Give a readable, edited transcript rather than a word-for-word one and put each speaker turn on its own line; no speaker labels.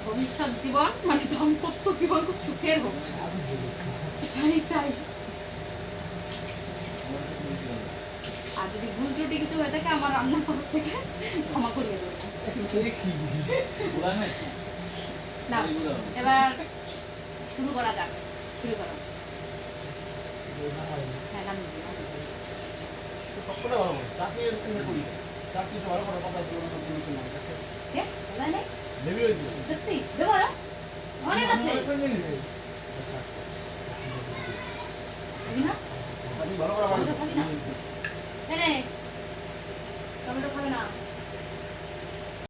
ভবিষ্যৎ জীবন মানে দাম্পত্য জীবন খুব সুখের হোক, এটাই চাই। আর যদি ভুল ত্রুটি কিছু হয়ে থাকে আমার রান্না করার থেকে ক্ষমা করিয়ে দেবো। না এবার শুরু করা যাক, শুরু করো। হ্যাঁ নাম সত্যি দেবো না, অনেক আছে না